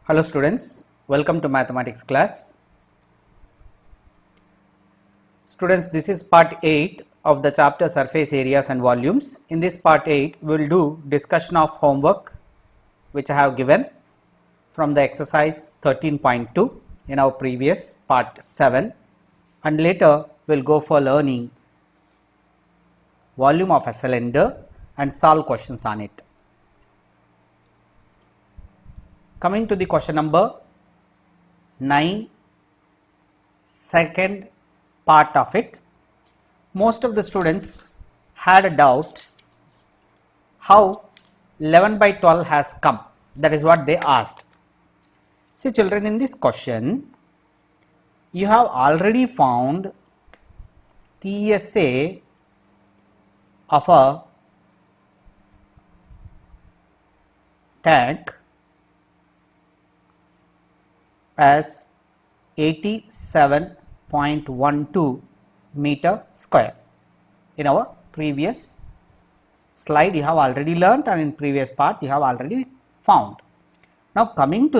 Hello students, welcome to mathematics class. Students, this is part 8 of the chapter surface areas and volumes. In this part 8, we will do discussion of homework which I have given from the exercise 13.2 in our previous part 7, and later we will go for learning volume of a cylinder and solve questions on it. Coming to the question number 9, second part of it, most of the students had a doubt how 11 by 12 has come. That is what they asked. See children, in this question you have already found TSA of a tank as 87.12 meter square. In our previous slide you have already learnt, and in previous part you have already found. Now coming to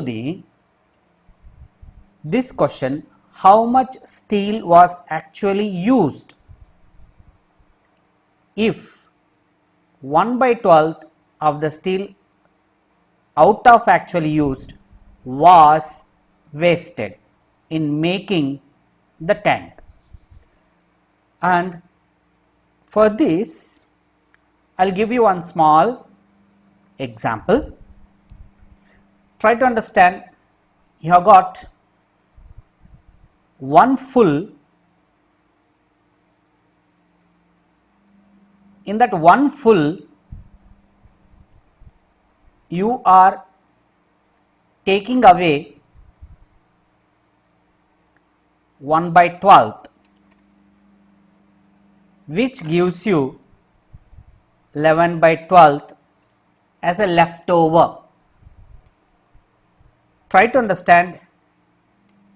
this question, how much steel was actually used? If 1 by 12th of the steel out of actually used was wasted in making the tank, and for this I will give you one small example. Try to understand. You have got one full, in that one full you are taking away 1 by 12th, which gives you 11 by 12th as a leftover. Try to understand,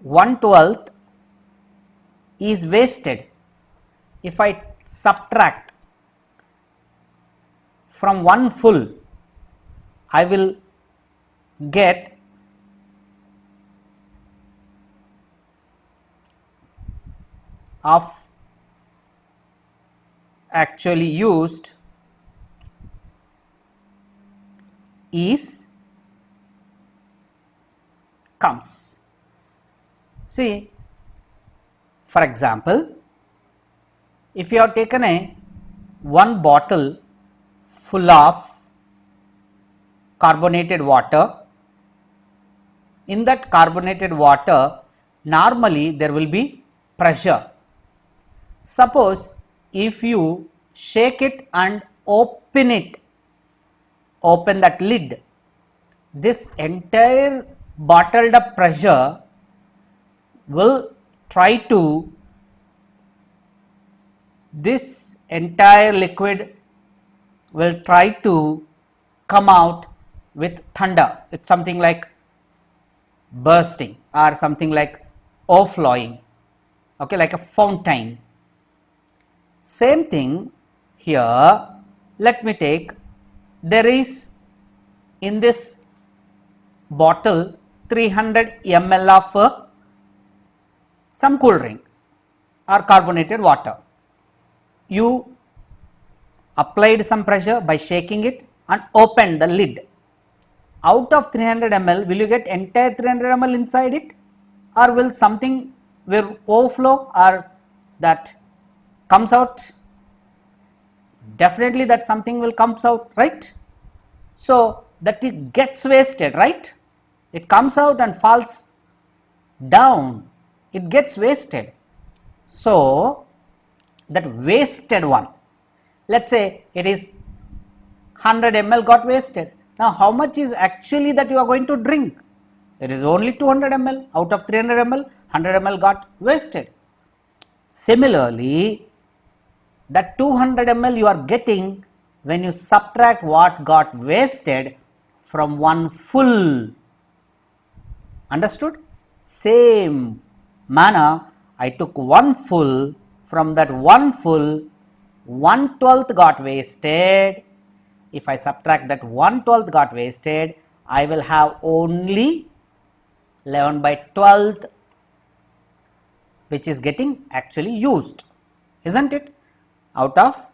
1/12 is wasted. If I subtract from one full, I will get of actually used is comes. See, for example, if you have taken a one bottle full of carbonated water, in that carbonated water normally there will be pressure. Suppose if you shake it and open that lid, this entire bottled up pressure will try to, this entire liquid will try to come out with thunder. It's something like bursting or something like overflowing, okay, like a fountain. Same thing here. Let me take, there is in this bottle 300 ml of some cool drink or carbonated water. You applied some pressure by shaking it and opened the lid. Out of 300 ml, will you get entire 300 ml inside it, or will something will overflow or that comes out? Definitely that something will comes out, right? So that it gets wasted, right? It comes out and falls down, it gets wasted. So that wasted one, let's say it is 100 ml got wasted. Now how much is actually that you are going to drink? It is only 200 ml out of 300 ml, 100 ml got wasted. Similarly, that 200 ml you are getting when you subtract what got wasted from one full. Understood? Same manner, I took one full, from that one full 1/12 got wasted. If I subtract that 1/12 got wasted, I will have only 11 by 12th, which is getting actually used, isn't it? Out of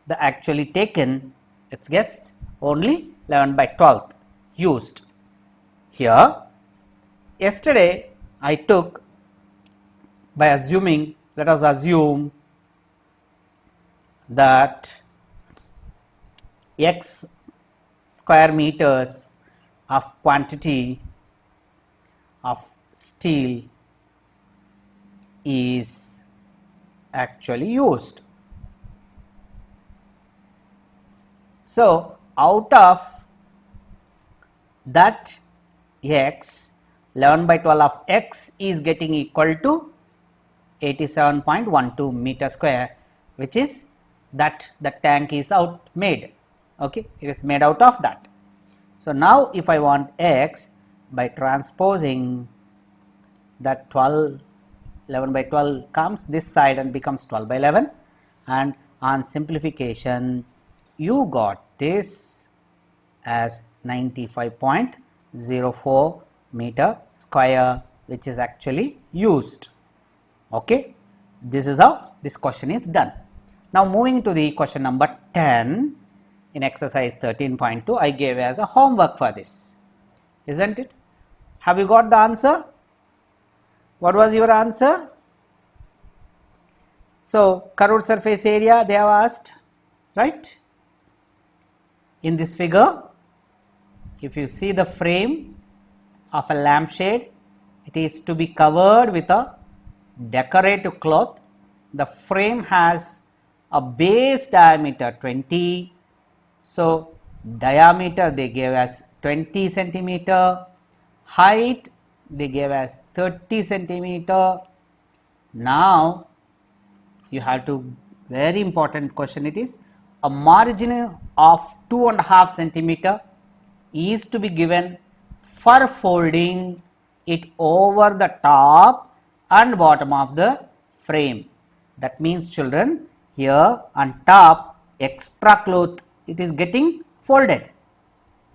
the actually taken, it gets only 11 by 12th used. Here, yesterday I took by assuming, let us assume that x square meters of quantity of steel is actually used. So, out of that x, 11 by 12 of x is getting equal to 87.12 meter square, which is that the tank is out made, okay, it is made out of that. So, now if I want x, by transposing that 11 by 12 comes this side and becomes 12 by 11, and on simplification you got this as 95.04 meter square, which is actually used. Okay, this is how this question is done. Now moving to the question number 10 in exercise 13.2, I gave as a homework for this, isn't it? Have you got the answer? What was your answer? So curved surface area they have asked, right? In this figure, if you see the frame of a lampshade, it is to be covered with a decorative cloth. The frame has a base diameter 20, so diameter they gave as 20 centimeter, height they gave as 30 centimeter. Now you have to, very important question it is, a margin of 2.5 centimeter is to be given for folding it over the top and bottom of the frame. That means children, here on top extra cloth it is getting folded,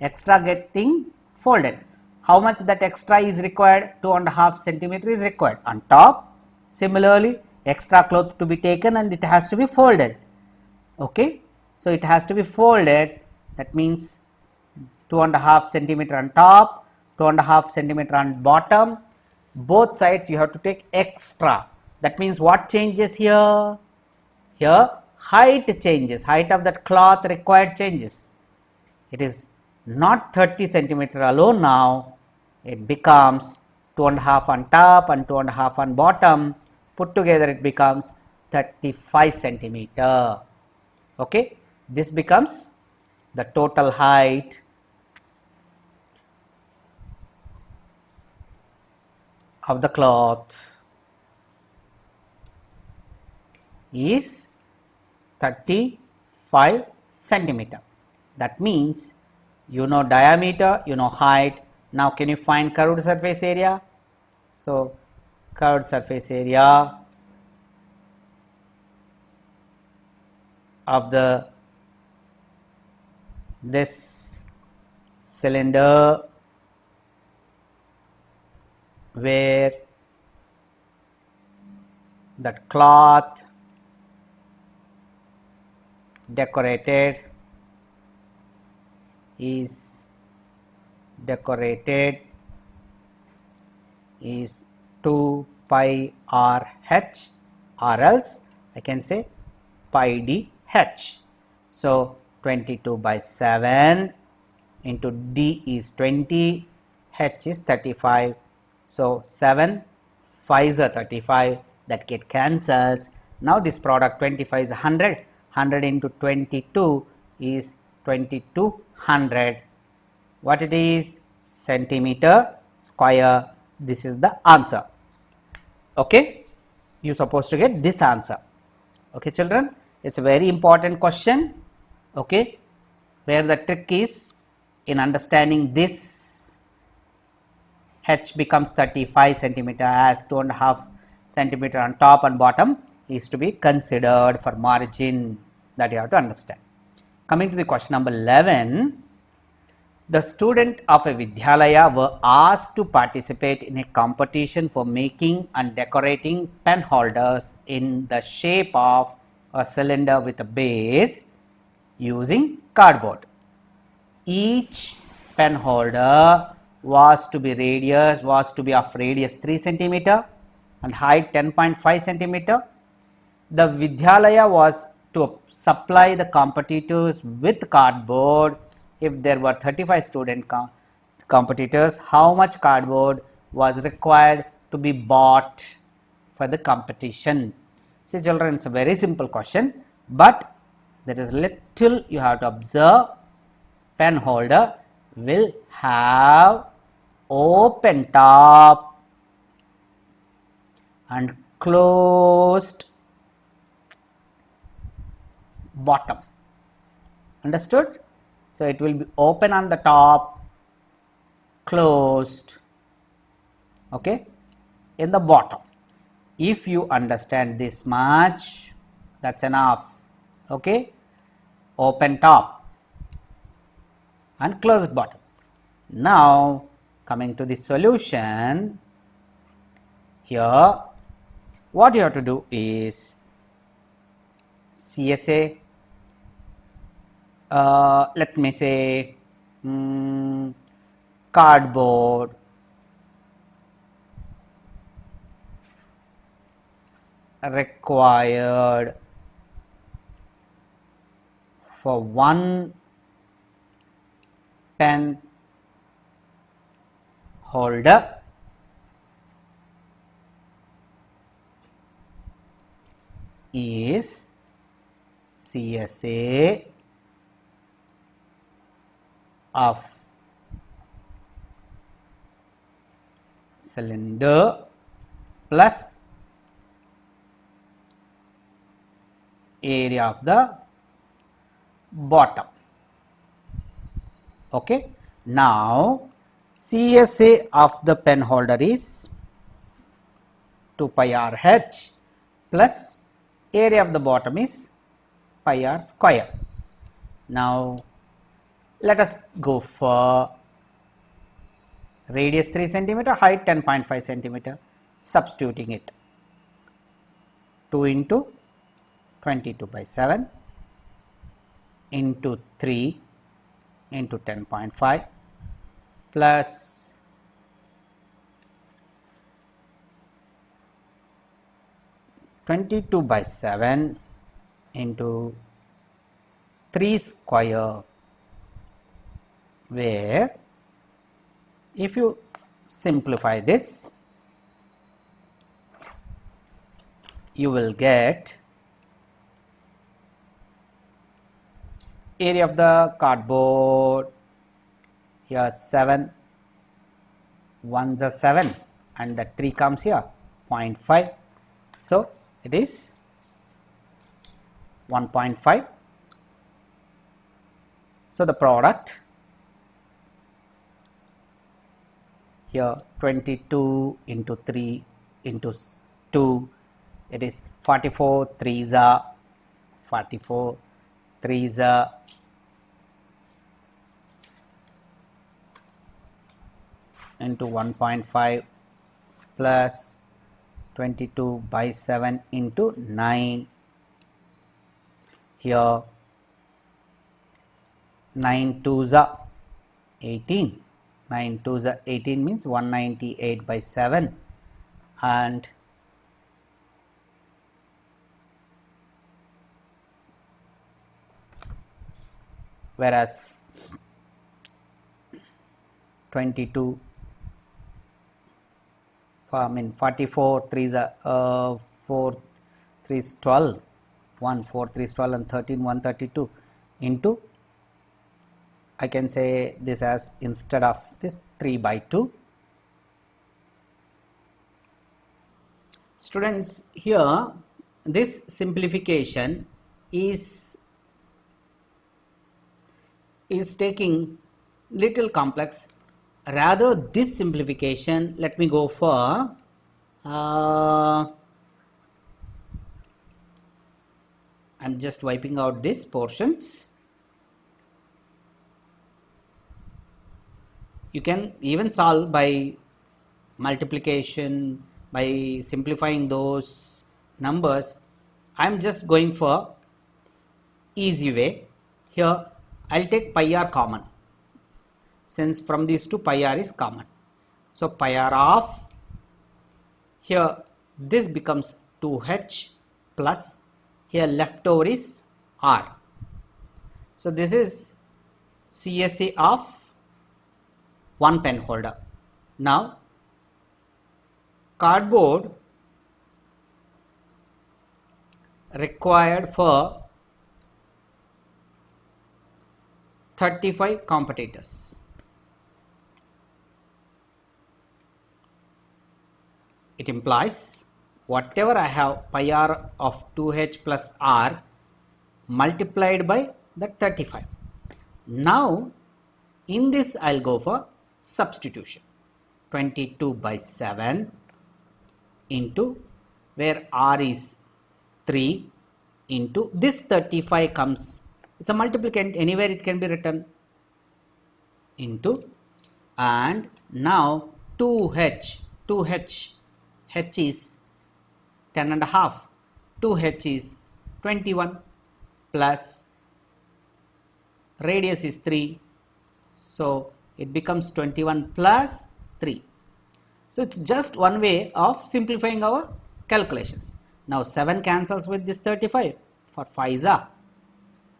extra getting folded. How much that extra is required? 2.5 centimeter is required on top. Similarly, extra cloth to be taken and it has to be folded. Okay, so it has to be folded. That means 2.5 centimeter on top, 2.5 centimeter on bottom. Both sides you have to take extra. That means what changes here? Here height changes, height of that cloth required changes. It is not 30 centimeter alone now, it becomes 2.5 on top and 2.5 on bottom, put together it becomes 35 centimeter. Okay, this becomes the total height of the cloth is 35 centimeter. That means you know diameter, you know height. Now can you find curved surface area? So curved surface area of this cylinder where that cloth decorated is 2 pi r h, or else I can say pi d h. So 22 by 7 into d is 20, h is 35. So 7 5s are 35, that get cancels. Now this product 25 is 100, 100 into 22 is 2200. What it is? Centimeter square. This is the answer. Okay, you supposed to get this answer. Okay children, it's a very important question, okay, where the trick is in understanding this. H becomes 35 centimeter as 2.5 centimeter on top and bottom is to be considered for margin, that you have to understand. Coming to the question number 11, The student of a Vidyalaya were asked to participate in a competition for making and decorating pen holders in the shape of a cylinder with a base using cardboard. Each pen holder was to be of radius 3 centimeter and height 10.5 centimeter. The Vidyalaya was to supply the competitors with cardboard. If there were 35 student competitors, how much cardboard was required to be bought for the competition? See children, it's a very simple question, but there is little you have to observe. Pen holder will have open top and closed bottom. Understood? So it will be open on the top, closed, okay, in the bottom. If you understand this much, that's enough. Okay, open top and closed bottom. Now coming to the solution, here what you have to do is CSA, let me say cardboard, required for one pen holder is CSA of cylinder plus area of the bottom. Okay. Now CSA of the pen holder is 2 pi r h plus area of the bottom is pi r square. Now let us go for radius 3 centimeter, height 10.5 centimeter, substituting it. 2 into 22 by 7 into 3 into 10.5 plus 22 by 7 into 3 square, where if you simplify this, you will get area of the cardboard. Here 7 1s are 7 and the 3 comes here 0.5. So it is 1.5. So the product here 22 into 3 into 2, it is 44 3s are 44 3s are into 1.5 plus 22 by 7 into 9. Here 9 2s are 18. 9 2s are 18 means 198 by 7, and whereas 22 44 3s are 4 3s 12, 1 4 3s 12 and 13 132 into, I can say this as, instead of this, 3 by 2. Students, here this simplification is taking little complex. Rather this simplification, let me go for I'm just wiping out these portions. You can even solve by multiplication, by simplifying those numbers. I am just going for easy way. Here I will take pi r common, since from these two pi r is common. So pi r of, here this becomes 2h plus, here leftover is r. So this is CSA of one pen holder. Now cardboard required for 35 competitors. It implies whatever I have pi r of 2h plus r multiplied by the 35. Now in this I'll go for substitution. 22 by 7 into, where r is 3, into this 35 comes, it's a multiplicand, anywhere it can be written, into, and now 2h, h is 10 and a half, 2h is 21 plus radius is 3, so it becomes 21 plus 3. So it's just one way of simplifying our calculations. Now 7 cancels with this 35 for 5 are.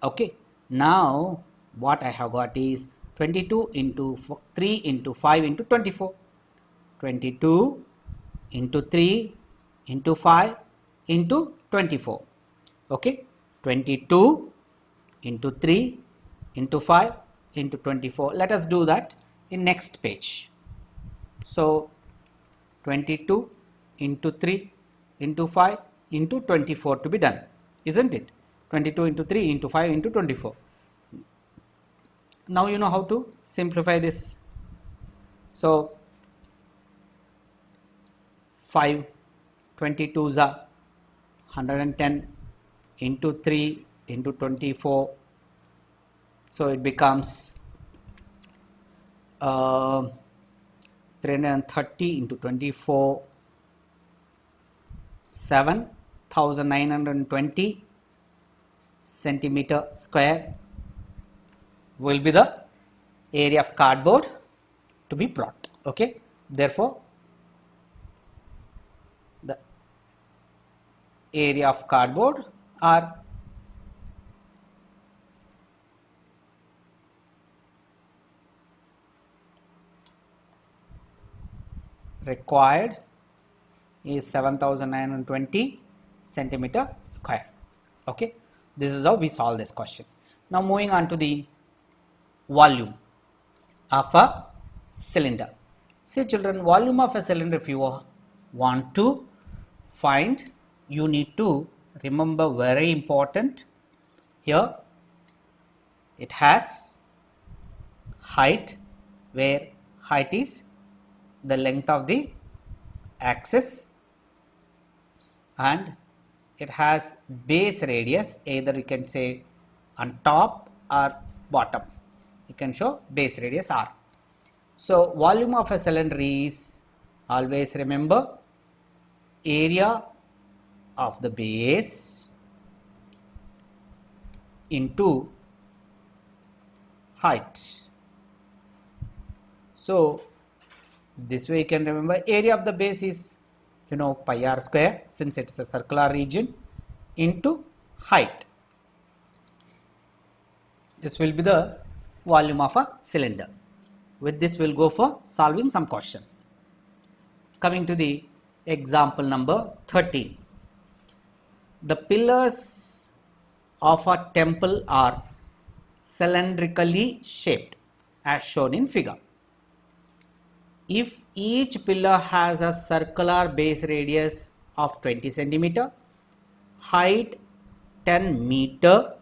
Okay, now what I have got is 22 into 3 into 5 into 24. 22 into 3 into 5 into 24. Okay, 22 into 3 into 5 into 24. Let us do that in next page. So 22 into 3 into 5 into 24 to be done, isn't it? 22 into 3 into 5 into 24. Now you know how to simplify this. So 5 22s are 110 into 3 into 24. So it becomes 330 into 24, 7,920 centimeter square will be the area of cardboard to be brought. Okay, therefore the area of cardboard are required is 7,920 centimeter square. Okay, this is how we solve this question. Now moving on to the volume of a cylinder. See children, volume of a cylinder, if you want to find, you need to remember very important. Here it has height, where height is the length of the axis, and it has base radius, either you can say on top or bottom, you can show base radius r. So volume of a cylinder is, always remember, area of the base into height. So this way you can remember, area of the base is, you know, pi r square, since it's a circular region, into height. This will be the volume of a cylinder. With this we'll go for solving some questions. Coming to the example number 13. The pillars of a temple are cylindrically shaped as shown in figure. If each pillar has a circular base radius of 20 centimeter, height 10 meter,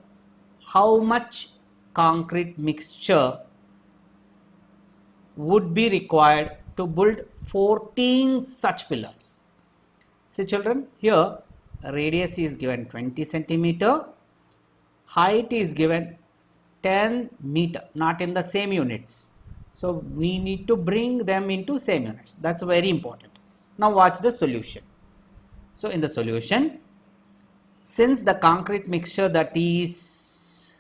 how much concrete mixture would be required to build 14 such pillars? See children, here radius is given 20 centimeter, height is given 10 meter, not in the same units. So we need to bring them into same units. That's very important. Now watch the solution. So in the solution, since the concrete mixture that is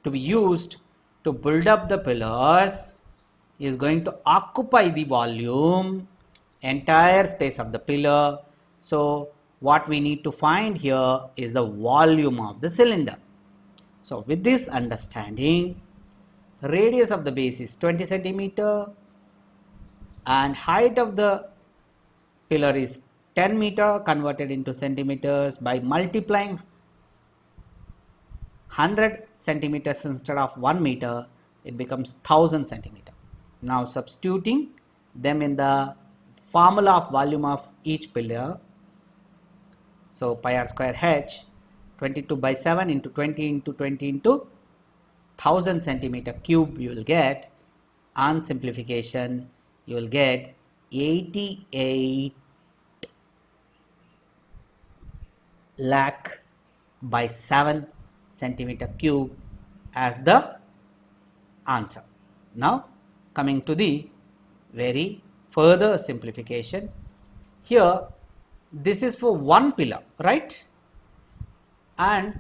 to be used to build up the pillars is going to occupy the volume, entire space of the pillar. So what we need to find here is the volume of the cylinder. So with this understanding, radius of the base is 20 centimeter and height of the pillar is 10 meter converted into centimeters. By multiplying 100 centimeters instead of 1 meter, it becomes 1000 centimeter. Now substituting them in the formula of volume of each pillar. So pi r square h 22 by 7 into 20 into 20 into 1000 centimeter cube you will get. On simplification you will get 88 lakh by 7 centimeter cube as the answer. Now coming to the very further simplification, here this is for one pillar, right? And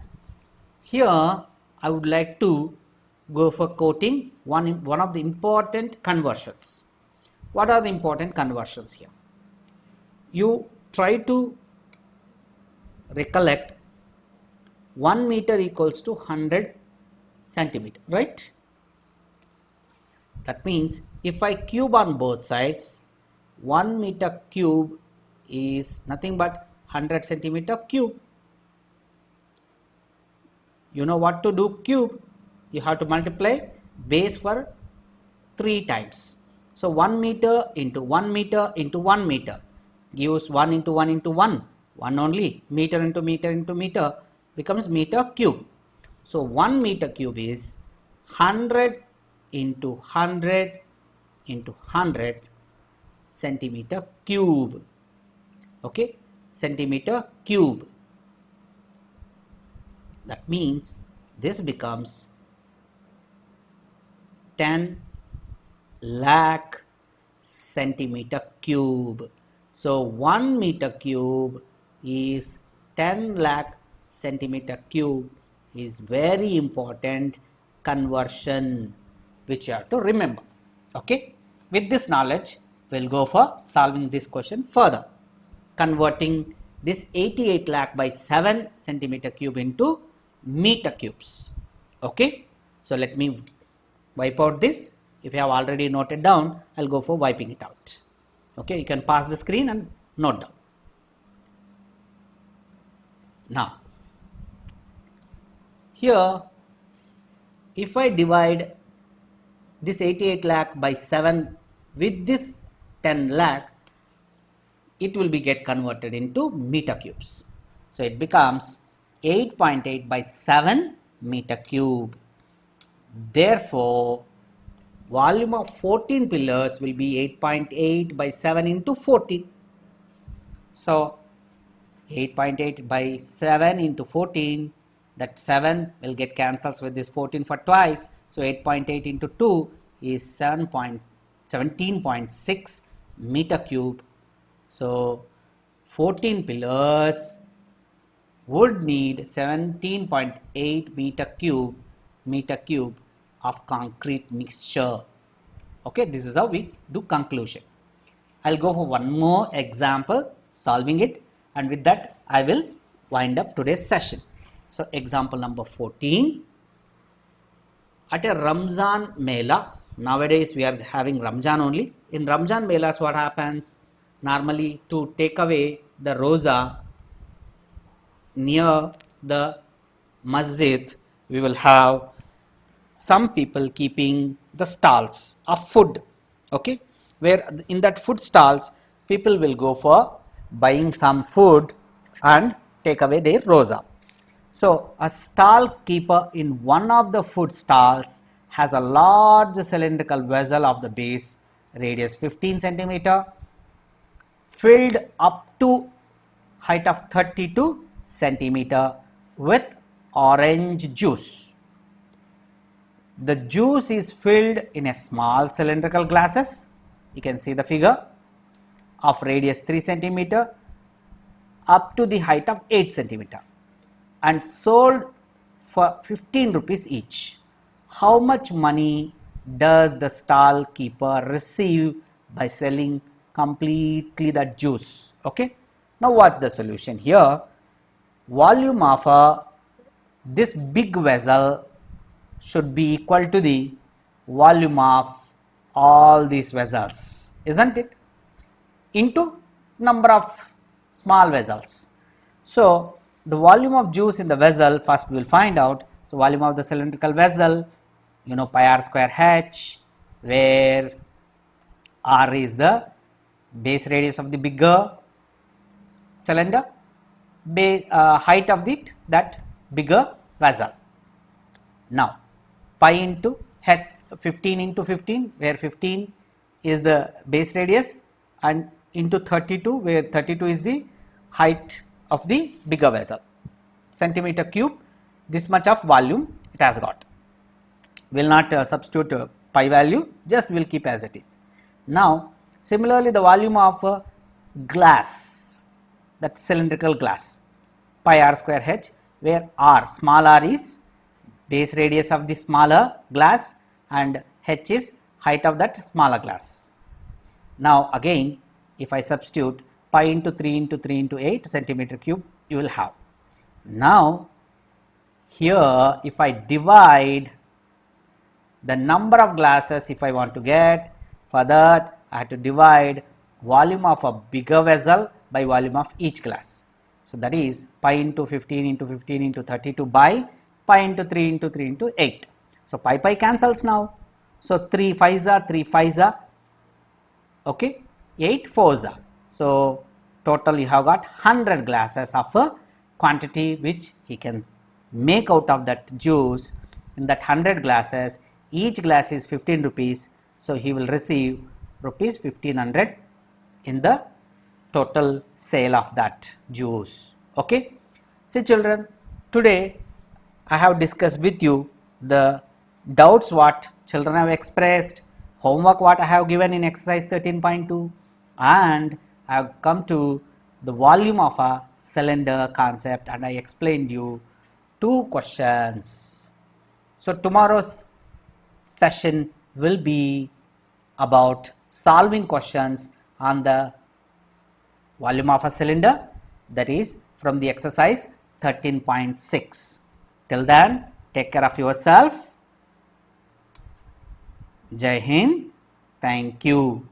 here I would like to go for quoting one of the important conversions. What are the important conversions here? You try to recollect 1 meter equals to 100 centimeter, right? That means if I cube on both sides, 1 meter cube is nothing but 100 centimeter cube. You know what to do? Cube, you have to multiply base for 3 times. So 1 meter into 1 meter into 1 meter gives 1 into 1 into 1, 1 only. Meter into meter into meter becomes meter cube. So 1 meter cube is 100 into 100 into 100 centimeter cube. Okay, centimeter cube. That means this becomes 10 lakh centimeter cube. So 1 meter cube is 10 lakh centimeter cube is very important conversion which you have to remember. Okay, with this knowledge we'll go for solving this question further, converting this 88 lakh by 7 centimeter cube into meter cubes. Okay, so let me wipe out this. If you have already noted down, I'll go for wiping it out. Okay, you can pass the screen and note down. Now here if I divide this 88 lakh by 7 with this 10 lakh, it will be get converted into meter cubes. So it becomes 8.8 by 7 meter cube. Therefore volume of 14 pillars will be 8.8 by 7 into 14. So 8.8 by 7 into 14, that 7 will get cancels with this 14 for twice. So 8.8 into 2 is 17.6 meter cube. So 14 pillars would need 17.8 meter cube of concrete mixture. Okay, this is how we do conclusion. I'll go for one more example solving it, and with that I will wind up today's session. So example number 14. At a Ramzan Mela, nowadays we are having Ramzan only. In Ramzan Melas what happens? Normally to take away the roza near the masjid, we will have some people keeping the stalls of food. Okay, where in that food stalls people will go for buying some food and take away their roza. So a stall keeper in one of the food stalls has a large cylindrical vessel of the base, radius 15 centimeter, filled up to height of 32 centimeter with orange juice. the juice is filled in a small cylindrical glasses. You can see the figure of radius 3 centimeter up to the height of 8 centimeter and sold for 15 rupees each. How much money does the stall keeper receive by selling completely that juice? Okay. Now what's the solution here? Volume of this big vessel should be equal to the volume of all these vessels, isn't it? Into number of small vessels. So the volume of juice in the vessel, first we will find out. So volume of the cylindrical vessel, you know, pi r square h, where r is the base radius of the bigger cylinder, height of that bigger vessel. Now pi into 15 into 15, where 15 is the base radius, and into 32, where 32 is the height of the bigger vessel, centimeter cube. This much of volume it has got. We will not substitute pi value, just we will keep as it is. Now similarly, the volume of glass, that cylindrical glass, pi r square h, where r, small r is base radius of the smaller glass and h is height of that smaller glass. Now again, if I substitute pi into 3 into 3 into 8 centimeter cube, you will have. Now here if I divide the number of glasses, if I want to get, for that I have to divide volume of a bigger vessel by volume of each glass. So that is pi into 15 into 15 into 32 by pi into 3 into 3 into 8. So pi cancels now. So 3 5s are 3 5s are, okay, 8 4s are. So total you have got 100 glasses of a quantity which he can make out of that juice. In that 100 glasses, each glass is 15 rupees. So he will receive rupees 1500 in the total sale of that juice. Okay. See children, today I have discussed with you the doubts what children have expressed, homework what I have given in exercise 13.2, and I have come to the volume of a cylinder concept, and I explained you 2 questions. So tomorrow's session will be about solving questions on the volume of a cylinder, that is from the exercise 13.6. Till then, take care of yourself. Jai Hind. Thank you.